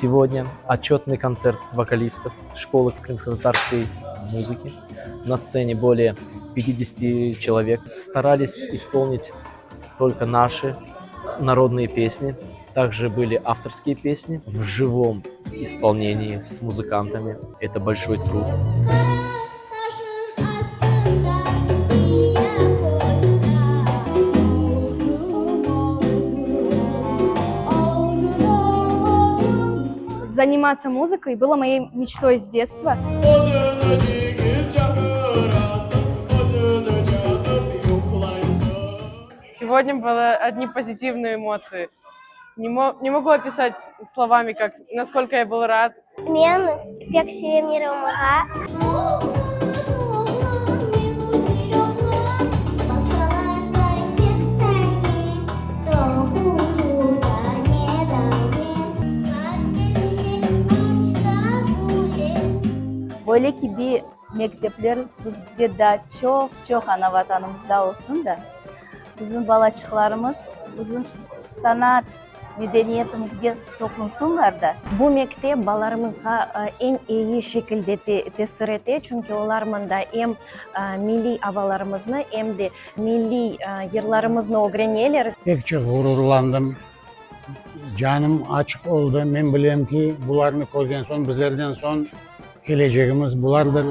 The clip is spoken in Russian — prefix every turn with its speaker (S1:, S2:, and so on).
S1: Сегодня отчетный концерт вокалистов школы крымско-татарской музыки. На сцене более 50 человек. Старались исполнить только наши народные песни. Также были авторские песни в живом исполнении с музыкантами. Это большой труд.
S2: Заниматься музыкой было моей мечтой с детства.
S3: Сегодня были одни позитивные эмоции. Не могу описать словами, насколько я был рад.
S4: Мен пек sevinirim.
S5: Böyle ki bir mektepler bizde de çok ana vatanımızda olsun da bizim balaçıklarımız bizim sanat medeniyetimizge dokunsunlar da.
S6: Bu mektep баларымызға en iyi şekilde tesir ете, çünkü олар мында hem milli avalarımızны, hem de milli yırlarımızны öğrenirler.
S7: Pek çok gururlandım. Canım açık oldu. Ben bileyim ki bularını koyduğun son bizlerden son geleceğimiz bulardır.